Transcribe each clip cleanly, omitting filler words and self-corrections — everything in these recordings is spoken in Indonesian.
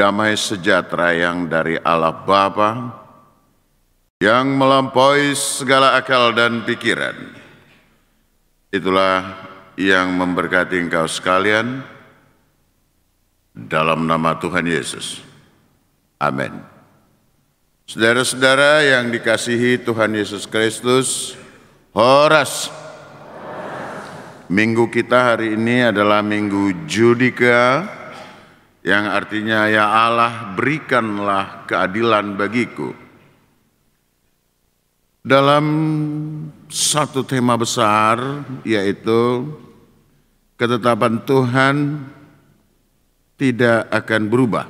damai sejahtera yang dari Allah Bapa, yang melampaui segala akal dan pikiran, itulah yang memberkati engkau sekalian dalam nama Tuhan Yesus. Amin. Saudara-saudara yang dikasihi Tuhan Yesus Kristus, Horas. Minggu kita hari ini adalah Minggu Judika, yang artinya ya Allah berikanlah keadilan bagiku. Dalam satu tema besar, yaitu ketetapan Tuhan tidak akan berubah.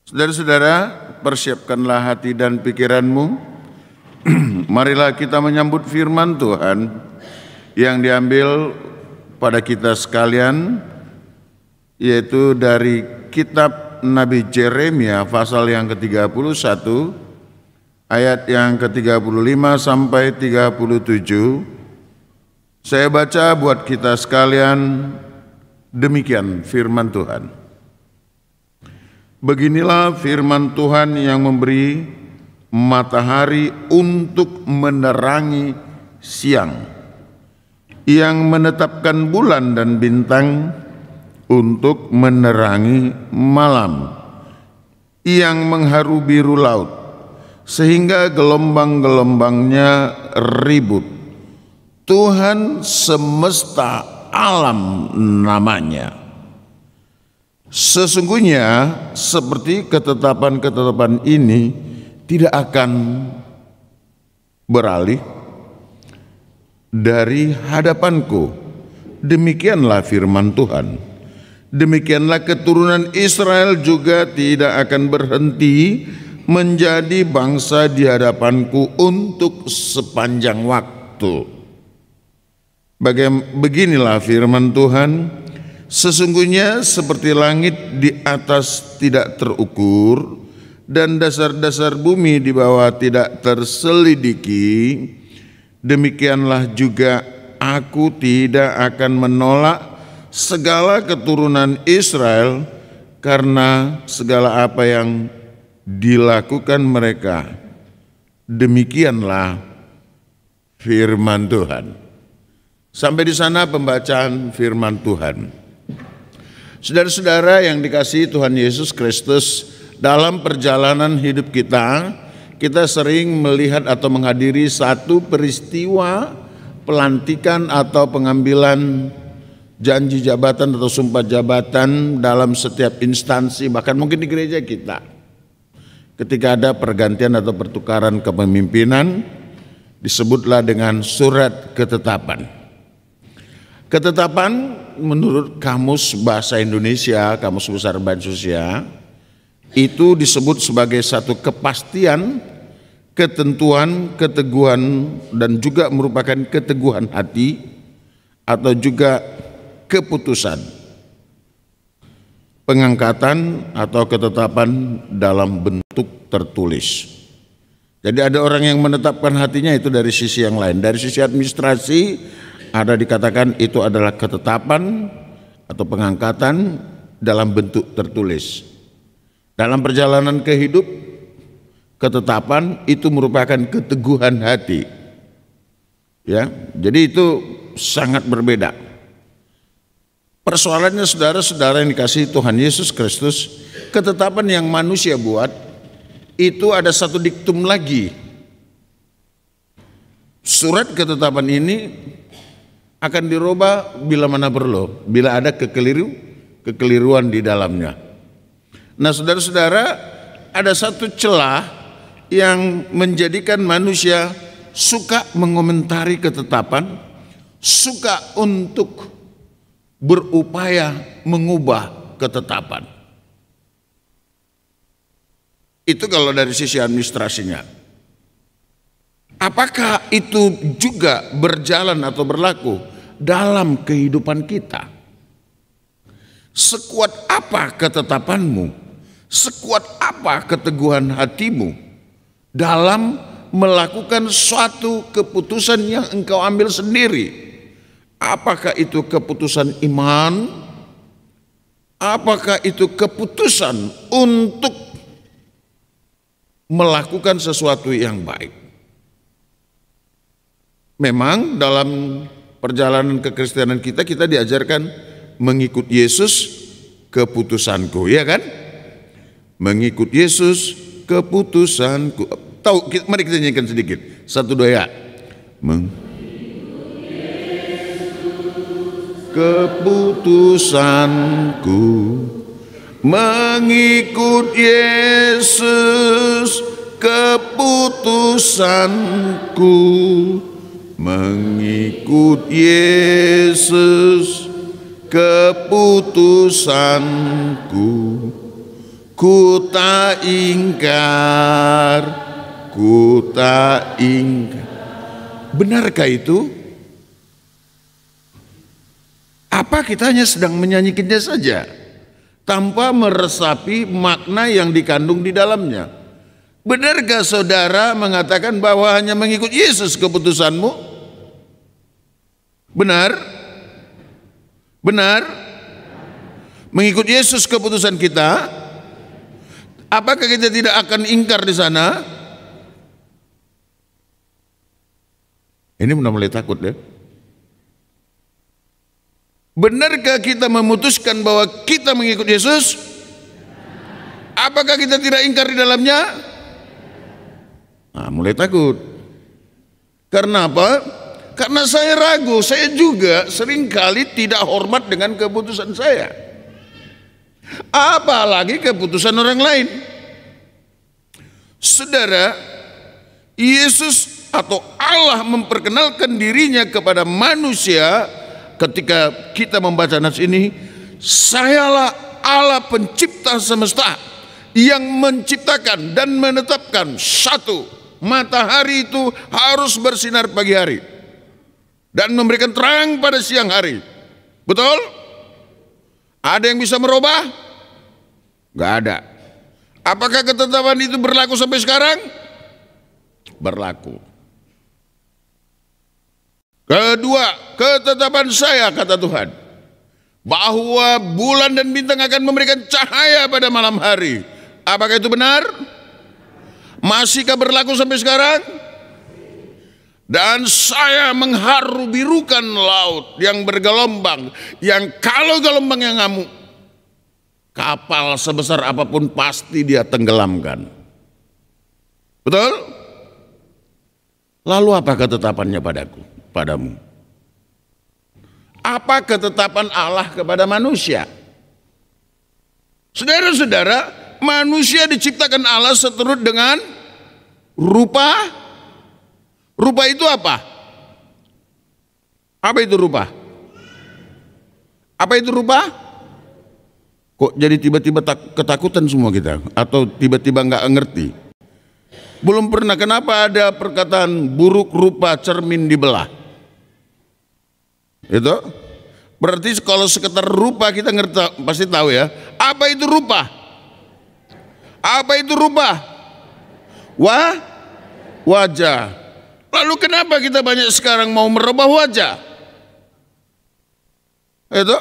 Saudara-saudara, persiapkanlah hati dan pikiranmu. Marilah kita menyambut firman Tuhan yang diambil pada kita sekalian, yaitu dari kitab Nabi Yeremia pasal yang ke-31, ayat yang ke-35 sampai 37. Saya baca buat kita sekalian, demikian firman Tuhan. Beginilah firman Tuhan yang memberi matahari untuk menerangi siang, yang menetapkan bulan dan bintang untuk menerangi malam, yang mengharu biru laut, sehingga gelombang-gelombangnya ribut. Tuhan semesta alam namanya. Sesungguhnya seperti ketetapan-ketetapan ini tidak akan beralih dari hadapanku. Demikianlah firman Tuhan. Demikianlah keturunan Israel juga tidak akan berhenti menjadi bangsa di hadapanku untuk sepanjang waktu. Beginilah firman Tuhan. Sesungguhnya seperti langit di atas tidak terukur dan dasar-dasar bumi di bawah tidak terselidiki, demikianlah juga aku tidak akan menolak segala keturunan Israel karena segala apa yang dilakukan mereka. Demikianlah firman Tuhan. Sampai di sana pembacaan firman Tuhan. Saudara-saudara yang dikasihi Tuhan Yesus Kristus, dalam perjalanan hidup kita sering melihat atau menghadiri satu peristiwa pelantikan atau pengambilan janji jabatan atau sumpah jabatan dalam setiap instansi, bahkan mungkin di gereja kita. Ketika ada pergantian atau pertukaran kepemimpinan, disebutlah dengan surat ketetapan. Ketetapan menurut Kamus Bahasa Indonesia, Kamus Besar Bahasa Indonesia, itu disebut sebagai satu kepastian, ketentuan, keteguhan, dan juga merupakan keteguhan hati atau juga keputusan, pengangkatan atau ketetapan dalam bentuk tertulis. Jadi ada orang yang menetapkan hatinya itu dari sisi yang lain. Dari sisi administrasi ada dikatakan itu adalah ketetapan atau pengangkatan dalam bentuk tertulis. Dalam perjalanan ke hidup, ketetapan itu merupakan keteguhan hati. Ya, jadi itu sangat berbeda. Persoalannya saudara-saudara yang dikasihi Tuhan Yesus Kristus, ketetapan yang manusia buat itu ada satu diktum lagi. Surat ketetapan ini akan dirubah bila mana perlu, bila ada kekeliruan di dalamnya. Nah, saudara-saudara, ada satu celah yang menjadikan manusia suka mengomentari ketetapan, suka untuk berupaya mengubah ketetapan. Itu kalau dari sisi administrasinya. Apakah itu juga berjalan atau berlaku dalam kehidupan kita? Sekuat apa ketetapanmu? Sekuat apa keteguhan hatimu dalam melakukan suatu keputusan yang engkau ambil sendiri? Apakah itu keputusan iman apakah itu keputusan untuk melakukan sesuatu yang baik. Memang dalam perjalanan kekristenan kita diajarkan mengikut Yesus keputusanku, ya kan? Mengikut Yesus keputusanku. Tahu, mari kita nyanyikan sedikit. 1, 2 ya. Keputusanku mengikut Yesus, keputusanku mengikut Yesus, keputusanku. Ku tak ingkar, ku tak ingkar. Benarkah itu? Apa kita hanya sedang menyanyikannya saja tanpa meresapi makna yang dikandung di dalamnya? Benarkah saudara mengatakan bahwa hanya mengikut Yesus keputusanmu? Benar? Benar? Mengikut Yesus keputusan kita? Apakah kita tidak akan ingkar di sana? Ini mulai takut ya. Benarkah kita memutuskan bahwa kita mengikut Yesus? Apakah kita tidak ingkar di dalamnya? Nah, mulai takut. Karena apa? Karena saya ragu, saya juga seringkali tidak hormat dengan keputusan saya. Apalagi keputusan orang lain. Saudara, Yesus atau Allah memperkenalkan dirinya kepada manusia ketika kita membaca nas ini. Sayalah Allah pencipta semesta yang menciptakan dan menetapkan satu, matahari itu harus bersinar pagi hari dan memberikan terang pada siang hari. Betul? Ada yang bisa merubah? Gak ada. Apakah ketetapan itu berlaku sampai sekarang? Berlaku. Kedua, ketetapan saya, kata Tuhan, bahwa bulan dan bintang akan memberikan cahaya pada malam hari. Apakah itu benar? Masihkah berlaku sampai sekarang? Dan saya mengharu birukan laut yang bergelombang, yang kalau gelombangnya ngamuk, kapal sebesar apapun pasti dia tenggelamkan. Betul? Lalu apa ketetapannya padamu? Apa ketetapan Allah kepada manusia? Saudara-saudara, manusia diciptakan Allah seturut dengan rupa. Rupa itu apa? Apa itu rupa? Apa itu rupa? Kok jadi tiba-tiba ketakutan semua kita? Atau tiba-tiba nggak ngerti? Belum pernah, kenapa ada perkataan buruk rupa cermin dibelah? Itu berarti kalau sekedar rupa kita ngerti, pasti tahu ya. Apa itu rupa? Apa itu rupa? Wajah. Lalu kenapa kita banyak sekarang mau merubah wajah? Itu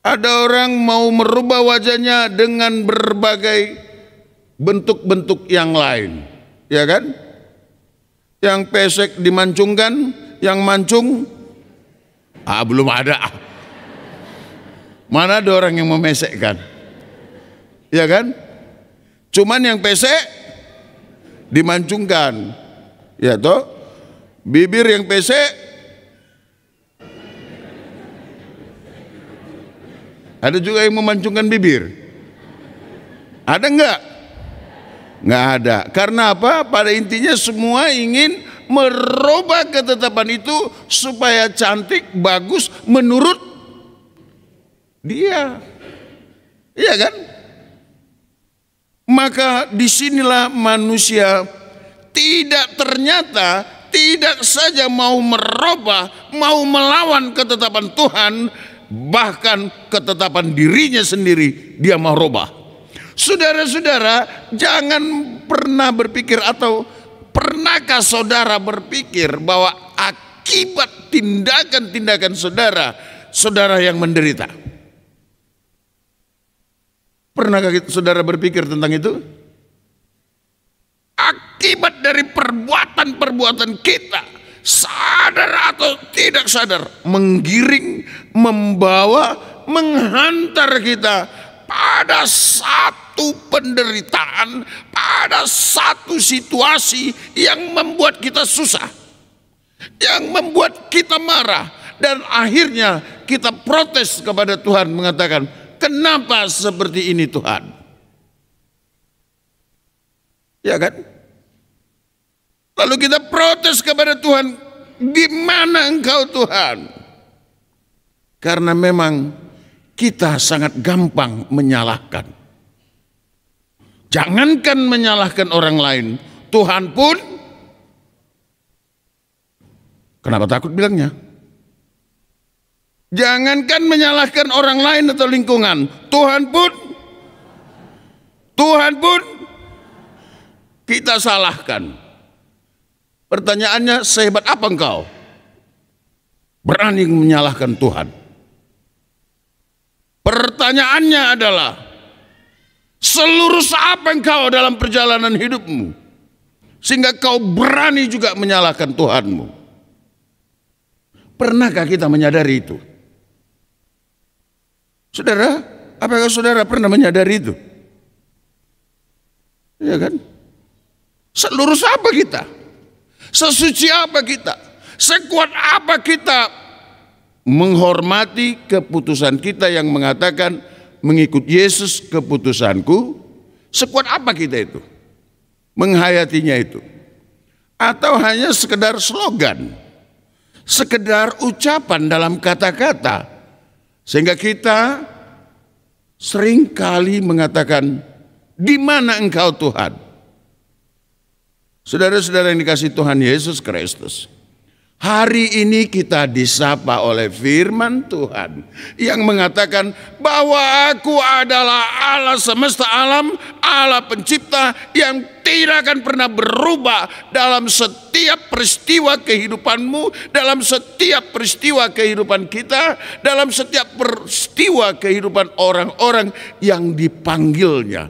ada orang mau merubah wajahnya dengan berbagai bentuk-bentuk yang lain, ya kan? Yang pesek dimancungkan, yang mancung belum ada. Mana ada orang yang memesekkan, ya kan? Cuman yang pesek dimancungkan, ya toh. Bibir yang pesek, ada juga yang memancungkan bibir. Ada enggak? Enggak ada. Karena apa? Pada intinya semua ingin merubah ketetapan itu supaya cantik, bagus menurut dia. Iya kan? Maka disinilah manusia ternyata tidak saja mau merubah, mau melawan ketetapan Tuhan, bahkan ketetapan dirinya sendiri dia mau rubah. Saudara-saudara, jangan pernah berpikir, atau pernahkah saudara berpikir bahwa akibat tindakan-tindakan saudara yang menderita? Pernahkah saudara berpikir tentang itu? Akibat dari perbuatan-perbuatan kita, sadar atau tidak sadar, menggiring, membawa, menghantar kita pada satu penderitaan, pada satu situasi yang membuat kita susah, yang membuat kita marah, dan akhirnya kita protes kepada Tuhan, mengatakan, kenapa seperti ini Tuhan? Ya kan? Lalu kita protes kepada Tuhan, di mana Engkau Tuhan? Karena memang kita sangat gampang menyalahkan. Jangankan menyalahkan orang lain, Tuhan pun, kenapa takut bilangnya? Jangankan menyalahkan orang lain atau lingkungan, Tuhan pun kita salahkan. Pertanyaannya, sehebat apa engkau berani menyalahkan Tuhan? Pertanyaannya adalah, selurus apa engkau dalam perjalanan hidupmu sehingga kau berani juga menyalahkan Tuhanmu? Pernahkah kita menyadari itu? Saudara, apakah saudara pernah menyadari itu? Ya kan? Selurus apa kita? Sesuci apa kita? Sekuat apa kita menghormati keputusan kita yang mengatakan mengikut Yesus keputusanku? Sekuat apa kita itu? Menghayatinya itu? Atau hanya sekedar slogan? Sekedar ucapan dalam kata-kata? Sehingga kita sering kali mengatakan, di mana engkau Tuhan? Saudara-saudara yang dikasihi Tuhan Yesus Kristus, hari ini kita disapa oleh firman Tuhan yang mengatakan bahwa Aku adalah Allah semesta alam, Allah pencipta yang tidak akan pernah berubah dalam setiap peristiwa kehidupanmu, dalam setiap peristiwa kehidupan kita, dalam setiap peristiwa kehidupan orang-orang yang dipanggilnya.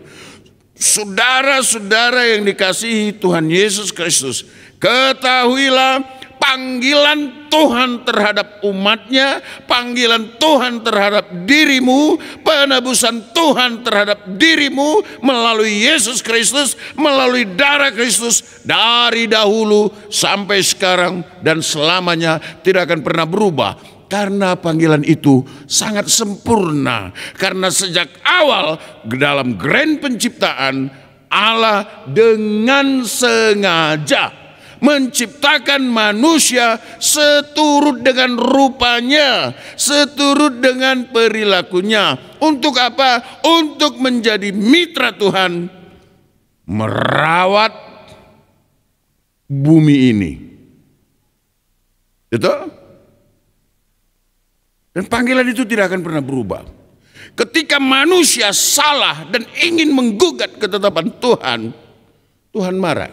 Saudara-saudara yang dikasihi Tuhan Yesus Kristus, ketahuilah panggilan Tuhan terhadap umatnya, panggilan Tuhan terhadap dirimu, penebusan Tuhan terhadap dirimu melalui Yesus Kristus, melalui darah Kristus, dari dahulu sampai sekarang dan selamanya tidak akan pernah berubah. Karena panggilan itu sangat sempurna. Karena sejak awal dalam grand penciptaan, Allah dengan sengaja menciptakan manusia seturut dengan rupanya, seturut dengan perilakunya. Untuk apa? Untuk menjadi mitra Tuhan, merawat bumi ini. Itu? Dan panggilan itu tidak akan pernah berubah. Ketika manusia salah dan ingin menggugat ketetapan Tuhan, Tuhan marah.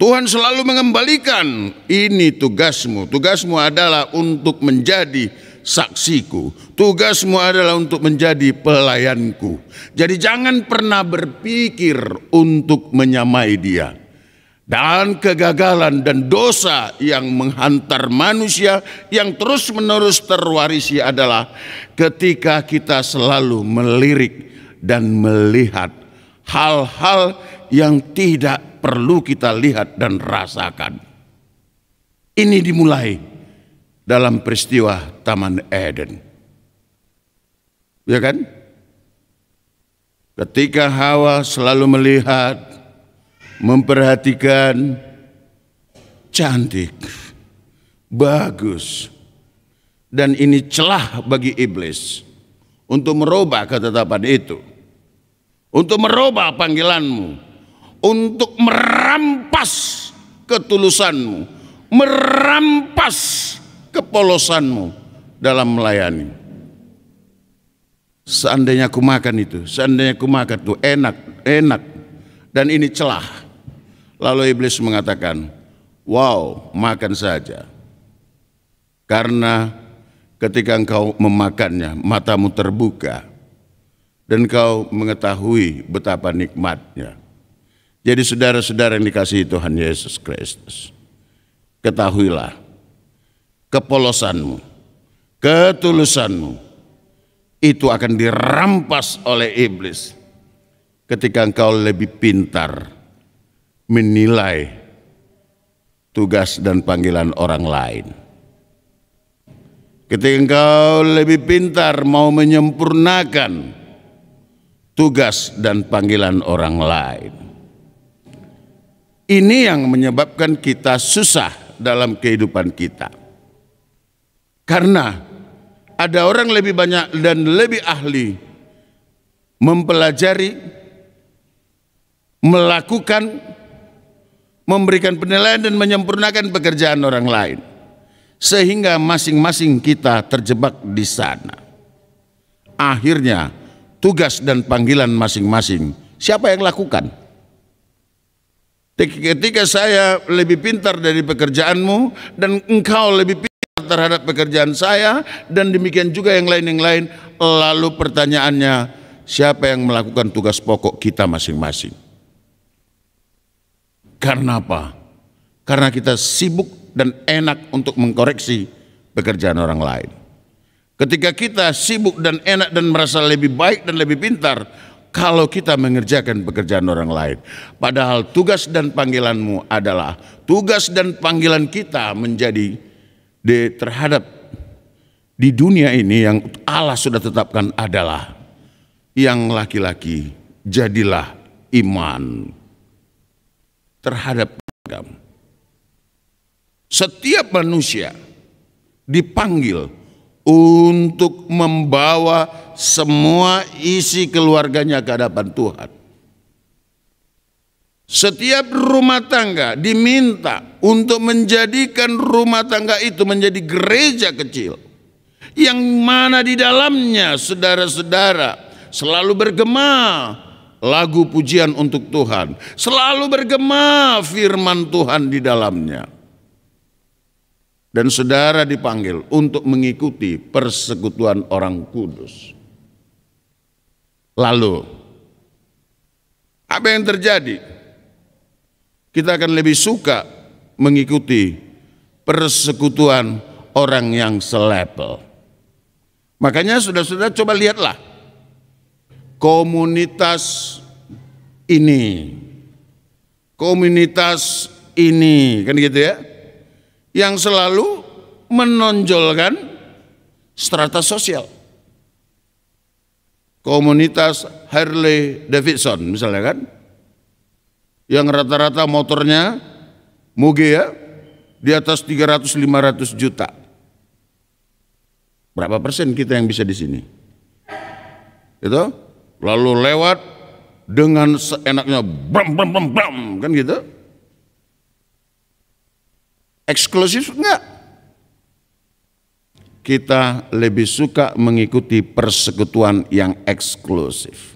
Tuhan selalu mengembalikan, ini tugasmu. Tugasmu adalah untuk menjadi saksiku. Tugasmu adalah untuk menjadi pelayanku. Jadi jangan pernah berpikir untuk menyamai dia. Dan kegagalan dan dosa yang menghantar manusia yang terus-menerus terwarisi adalah ketika kita selalu melirik dan melihat hal-hal yang tidak perlu kita lihat dan rasakan. Ini dimulai dalam peristiwa Taman Eden. Ya kan? Ketika Hawa selalu melihat, memperhatikan, cantik, bagus, dan ini celah bagi iblis untuk merubah ketetapan itu, untuk merubah panggilanmu, untuk merampas ketulusanmu, merampas kepolosanmu dalam melayani. Seandainya aku makan itu, seandainya aku makan itu enak, dan ini celah. Lalu iblis mengatakan, wow, makan saja. Karena ketika engkau memakannya, matamu terbuka. dan kau mengetahui betapa nikmatnya. Jadi saudara-saudara yang dikasihi Tuhan Yesus Kristus, ketahuilah kepolosanmu, ketulusanmu itu akan dirampas oleh iblis ketika engkau lebih pintar menilai tugas dan panggilan orang lain. Ketika engkau lebih pintar mau menyempurnakan tugas dan panggilan orang lain. Ini yang menyebabkan kita susah dalam kehidupan kita. Karena ada orang lebih banyak dan lebih ahli mempelajari, melakukan, memberikan penilaian dan menyempurnakan pekerjaan orang lain. Sehingga masing-masing kita terjebak di sana. Akhirnya tugas dan panggilan masing-masing siapa yang lakukan? Ketika saya lebih pintar dari pekerjaanmu dan engkau lebih pintar terhadap pekerjaan saya dan demikian juga yang lain, lalu pertanyaannya, siapa yang melakukan tugas pokok kita masing-masing? Karena apa? Karena kita sibuk dan enak untuk mengkoreksi pekerjaan orang lain. Ketika kita sibuk dan enak dan merasa lebih baik dan lebih pintar kalau kita mengerjakan pekerjaan orang lain. Padahal tugas dan panggilanmu adalah tugas dan panggilan kita menjadi terhadap di dunia ini yang Allah sudah tetapkan adalah yang laki-laki jadilah iman terhadap agama. Setiap manusia dipanggil untuk membawa semua isi keluarganya ke hadapan Tuhan. Setiap rumah tangga diminta untuk menjadikan rumah tangga itu menjadi gereja kecil, yang mana di dalamnya saudara-saudara selalu bergema lagu pujian untuk Tuhan, selalu bergema firman Tuhan di dalamnya. Dan saudara dipanggil untuk mengikuti persekutuan orang kudus. Lalu, apa yang terjadi? Kita akan lebih suka mengikuti persekutuan orang yang selevel. Makanya saudara-saudara coba lihatlah komunitas ini, kan gitu ya, yang selalu menonjolkan strata sosial. Komunitas Harley Davidson misalnya kan, yang rata-rata motornya moge ya, di atas 300-500 juta. Berapa persen kita yang bisa di sini? Itu lalu lewat dengan seenaknya bam bam bam bam kan gitu. Eksklusif enggak? Kita lebih suka mengikuti persekutuan yang eksklusif.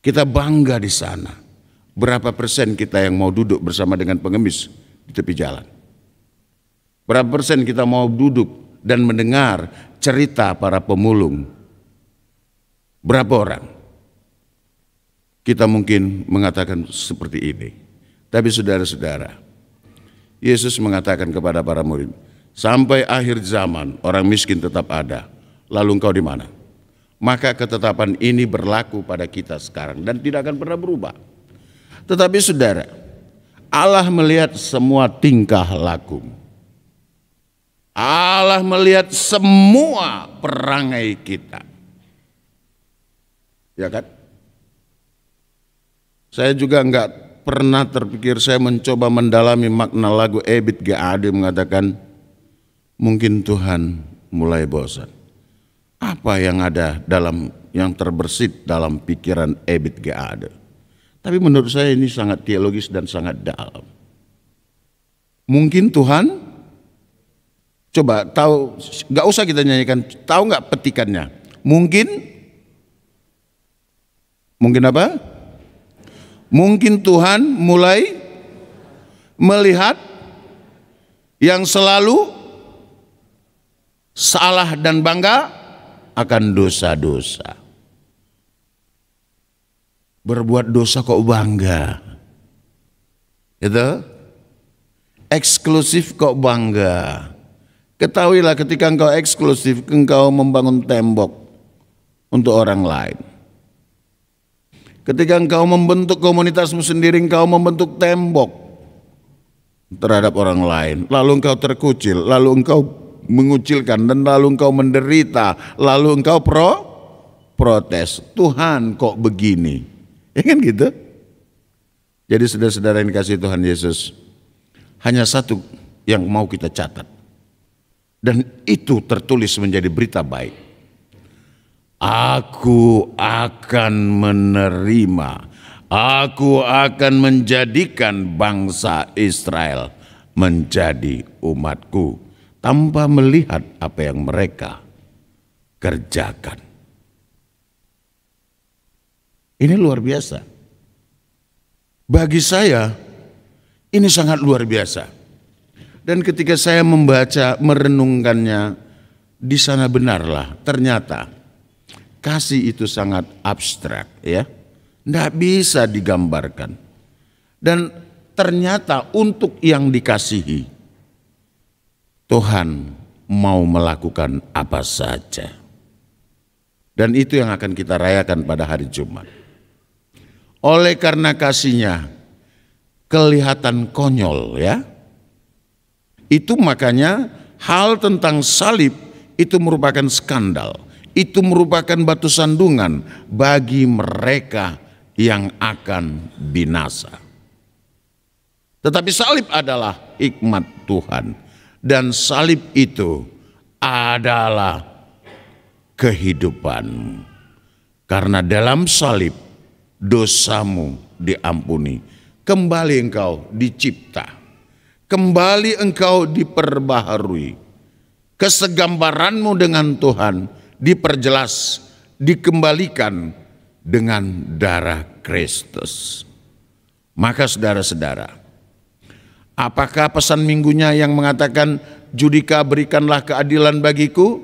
Kita bangga di sana. Berapa persen kita yang mau duduk bersama dengan pengemis di tepi jalan? Berapa persen kita mau duduk dan mendengar cerita para pemulung? Berapa orang? Kita mungkin mengatakan seperti ini. Tapi saudara-saudara, Yesus mengatakan kepada para murid, sampai akhir zaman orang miskin tetap ada. Lalu engkau di mana? Maka ketetapan ini berlaku pada kita sekarang dan tidak akan pernah berubah. Tetapi saudara, Allah melihat semua tingkah laku. Allah melihat semua perangai kita. Ya kan? Saya juga enggak pernah terpikir, saya mencoba mendalami makna lagu Ebit G. Ade mengatakan, mungkin Tuhan mulai bosan. Apa yang ada yang terbersit dalam pikiran Ebit G. Ade? Tapi menurut saya ini sangat teologis dan sangat dalam. Mungkin Tuhan, coba tahu, nggak usah kita nyanyikan, tahu nggak petikannya? Mungkin apa? Mungkin Tuhan mulai melihat yang selalu salah dan bangga akan dosa-dosa. Berbuat dosa kok bangga. Gitu? Eksklusif kok bangga. Ketahuilah ketika engkau eksklusif, engkau membangun tembok untuk orang lain. Ketika engkau membentuk komunitasmu sendiri, engkau membentuk tembok terhadap orang lain. Lalu engkau terkucil, lalu engkau mengucilkan, dan lalu engkau menderita, lalu engkau protes. Tuhan kok begini? Ya kan gitu? Jadi saudara-saudara yang dikasihi Tuhan Yesus, hanya satu yang mau kita catat. Dan itu tertulis menjadi berita baik. Aku akan menerima, aku akan menjadikan bangsa Israel menjadi umatku tanpa melihat apa yang mereka kerjakan. Ini luar biasa. Bagi saya ini sangat luar biasa. Dan ketika saya membaca, merenungkannya, di sana benarlah ternyata kasih itu sangat abstrak, ya. Tidak bisa digambarkan. Dan ternyata untuk yang dikasihi, Tuhan mau melakukan apa saja. Dan itu yang akan kita rayakan pada hari Jumat. Oleh karena kasihnya kelihatan konyol, ya. Itu makanya hal tentang salib itu merupakan skandal. Itu merupakan batu sandungan bagi mereka yang akan binasa. Tetapi salib adalah hikmat Tuhan. Dan salib itu adalah kehidupanmu. Karena dalam salib dosamu diampuni. Kembali engkau dicipta. Kembali engkau diperbaharui. Kesegambaranmu dengan Tuhan diperjelas, dikembalikan dengan darah Kristus. Maka saudara-saudara, apakah pesan minggunya yang mengatakan Judika berikanlah keadilan bagiku?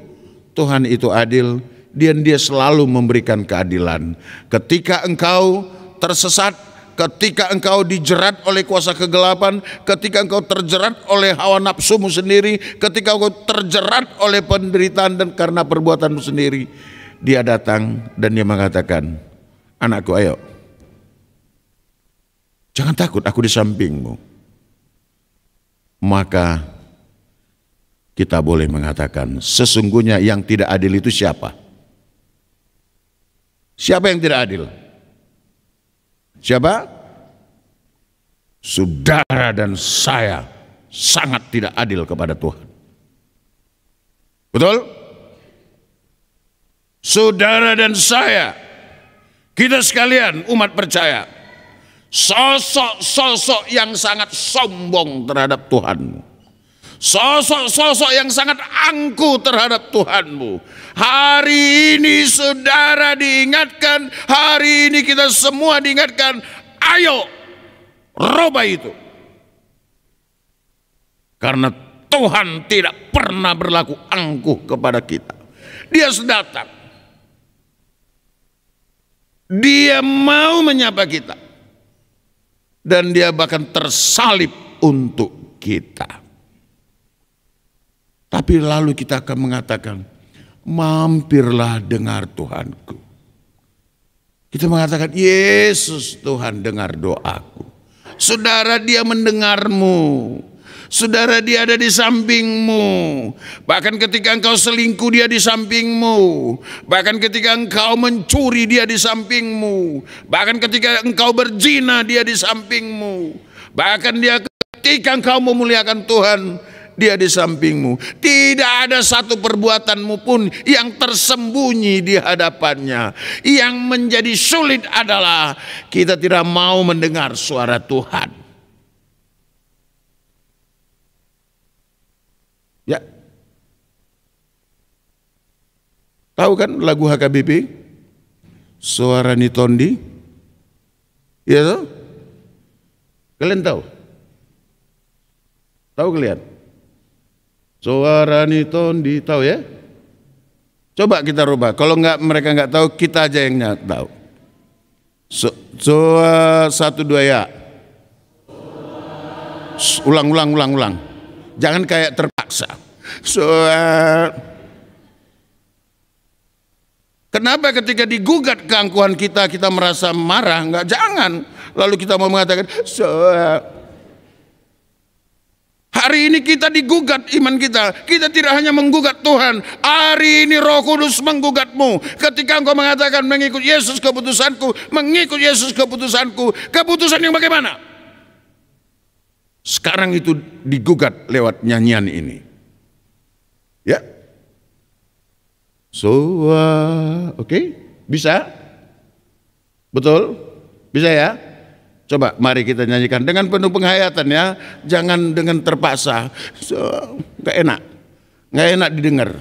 Tuhan itu adil dan dia selalu memberikan keadilan. Ketika engkau tersesat, ketika engkau dijerat oleh kuasa kegelapan, ketika engkau terjerat oleh hawa nafsumu sendiri, ketika engkau terjerat oleh penderitaan dan karena perbuatanmu sendiri, dia datang dan dia mengatakan, anakku ayo, jangan takut, aku di sampingmu. Maka kita boleh mengatakan, sesungguhnya yang tidak adil itu siapa? Siapa yang tidak adil? Siapa? Saudara dan saya sangat tidak adil kepada Tuhan. Betul? Saudara dan saya, kita sekalian umat percaya, sosok-sosok yang sangat sombong terhadap Tuhanmu. Sosok-sosok yang sangat angkuh terhadap Tuhanmu. Hari ini saudara diingatkan, hari ini kita semua diingatkan, ayo robah itu. Karena Tuhan tidak pernah berlaku angkuh kepada kita. Dia datang. Dia mau menyapa kita. Dan dia bahkan tersalib untuk kita. Tapi lalu kita akan mengatakan, mampirlah dengar Tuhanku. Kita mengatakan, Yesus Tuhan dengar doaku. Saudara, dia mendengarmu. Saudara, dia ada di sampingmu. Bahkan ketika engkau selingkuh, dia di sampingmu. Bahkan ketika engkau mencuri, dia di sampingmu. Bahkan ketika engkau berzina, dia di sampingmu. Bahkan dia ketika engkau memuliakan Tuhan, dia di sampingmu. Tidak ada satu perbuatanmu pun yang tersembunyi di hadapannya. Yang menjadi sulit adalah kita tidak mau mendengar suara Tuhan. Ya. Tahu kan lagu HKBP? Suara Nitondi? Ya tahu? Kalian tahu? Tahu kalian? Suara Nitondi, tahu ya? Coba kita rubah. Kalau mereka nggak tahu, kita aja yang tahu. Satu dua ya. Ulang. Jangan kayak terpaksa. Kenapa ketika digugat keangkuhan kita merasa marah? Enggak, jangan. Lalu kita mau mengatakan, hari ini kita digugat iman kita. Kita tidak hanya menggugat Tuhan. Hari ini Roh Kudus menggugatmu. Ketika engkau mengatakan mengikut Yesus keputusanku, mengikut Yesus keputusanku. Keputusan yang bagaimana? Sekarang itu digugat lewat nyanyian ini. Ya. Oke, bisa? Betul? Bisa ya? Coba mari kita nyanyikan dengan penuh penghayatan ya, jangan dengan terpaksa. Nggak enak didengar.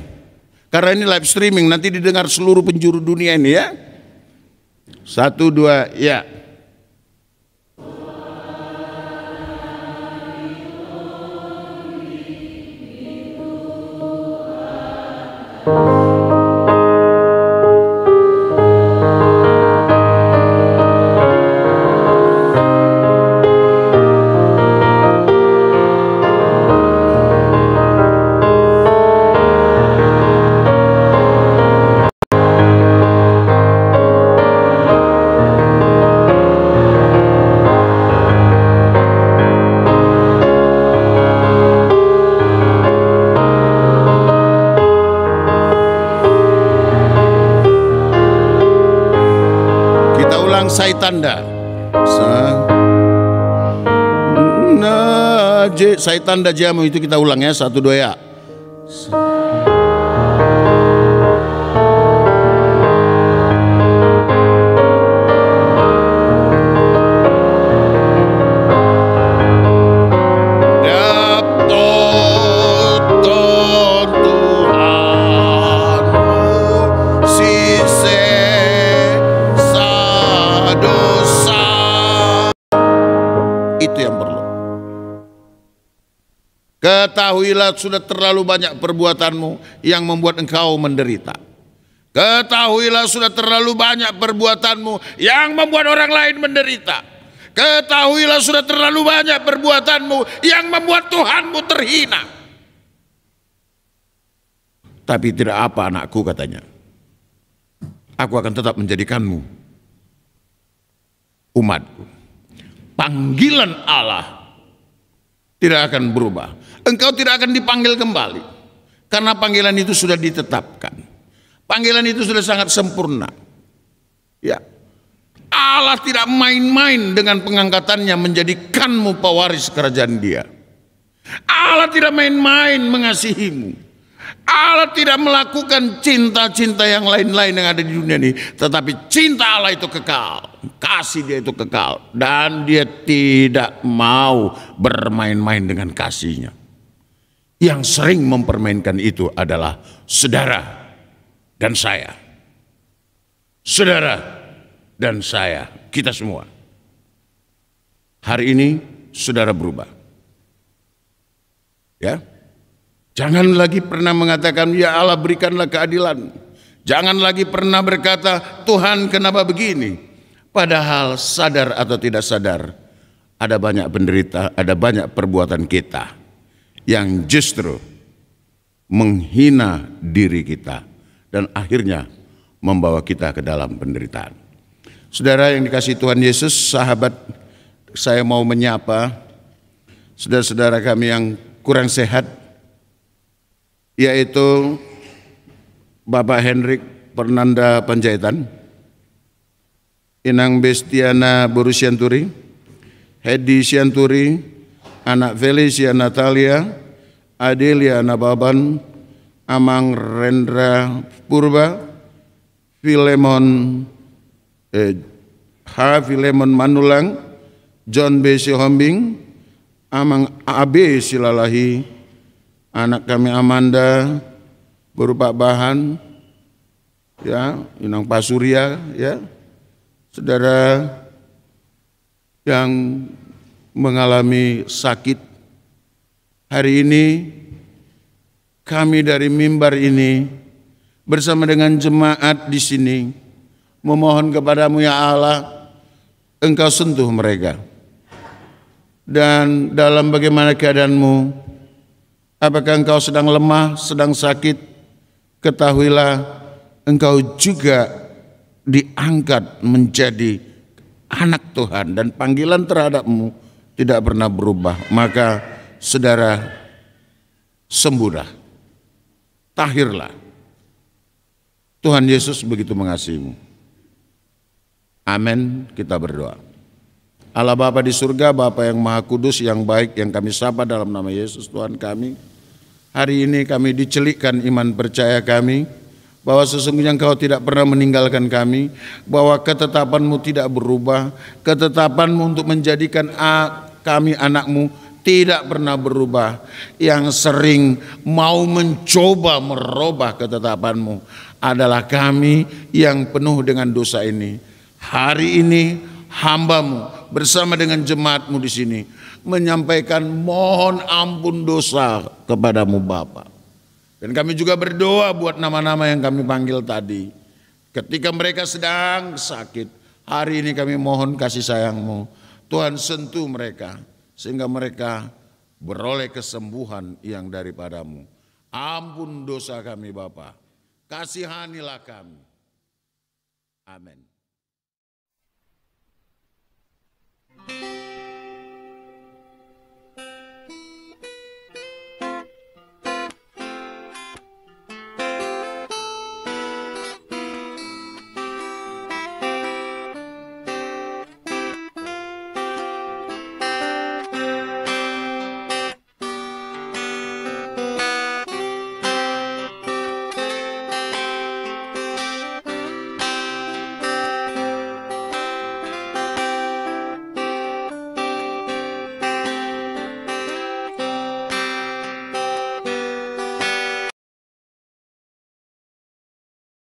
Karena ini live streaming, nanti didengar seluruh penjuru dunia ini ya. 1, 2, ya. Sai tanda, sai tanda jamu itu kita ulang ya, 1, 2 ya. Ketahuilah sudah terlalu banyak perbuatanmu yang membuat engkau menderita. Ketahuilah sudah terlalu banyak perbuatanmu yang membuat orang lain menderita. Ketahuilah sudah terlalu banyak perbuatanmu yang membuat Tuhanmu terhina. Tapi tidak apa anakku, katanya. Aku akan tetap menjadikanmu umatku. Panggilan Allah tidak akan berubah. Engkau tidak akan dipanggil kembali. Karena panggilan itu sudah ditetapkan. Panggilan itu sudah sangat sempurna. Ya. Allah tidak main-main dengan pengangkatannya menjadikanmu pewaris kerajaan Dia. Allah tidak main-main mengasihimu. Allah tidak melakukan cinta-cinta yang lain-lain yang ada di dunia ini. Tetapi cinta Allah itu kekal. Kasih Dia itu kekal. Dan Dia tidak mau bermain-main dengan kasihnya. Yang sering mempermainkan itu adalah saudara dan saya. Saudara dan saya, kita semua. Hari ini saudara berubah. Ya. Jangan lagi pernah mengatakan, ya Allah berikanlah keadilan. Jangan lagi pernah berkata, Tuhan kenapa begini? Padahal sadar atau tidak sadar, ada banyak penderita, ada banyak perbuatan kita yang justru menghina diri kita dan akhirnya membawa kita ke dalam penderitaan. Saudara yang dikasihi Tuhan Yesus, sahabat, saya mau menyapa saudara-saudara kami yang kurang sehat, yaitu Bapak Hendrik Pernanda Panjaitan, Inang Bestiana Borusianturi, Hedi Sianturi, anak Felicia Natalia, Adelia Nababan, Amang Rendra Purba, Filemon Filemon Manulang, John B. Sihombing, Amang AB Silalahi, anak kami Amanda, berupa bahan, ya, Inang Pasuria, ya, saudara yang mengalami sakit. Hari ini kami dari mimbar ini bersama dengan jemaat di sini memohon kepadamu ya Allah, Engkau sentuh mereka. Dan dalam bagaimana keadaanmu, apakah engkau sedang lemah, sedang sakit, ketahuilah engkau juga diangkat menjadi anak Tuhan dan panggilan terhadapmu tidak pernah berubah. Maka saudara, sembuhlah, tahirlah. Tuhan Yesus begitu mengasihimu. Amin. Kita berdoa. Allah Bapa di surga, Bapa yang Maha Kudus, yang baik, yang kami sapa dalam nama Yesus Tuhan kami. Hari ini kami dicelikkan iman percaya kami, bahwa sesungguhnya Engkau tidak pernah meninggalkan kami, bahwa ketetapan-Mu tidak berubah, ketetapan-Mu untuk menjadikan kami anak-Mu tidak pernah berubah. Yang sering mau mencoba merubah ketetapan-Mu adalah kami yang penuh dengan dosa ini. Hari ini hamba-Mu bersama dengan jemaat-Mu di sini menyampaikan mohon ampun dosa kepadamu Bapa. Dan kami juga berdoa buat nama-nama yang kami panggil tadi. Ketika mereka sedang sakit, hari ini kami mohon kasih sayang-Mu. Tuhan sentuh mereka sehingga mereka beroleh kesembuhan yang daripadamu. Ampun dosa kami Bapa, kasihanilah kami. Amin.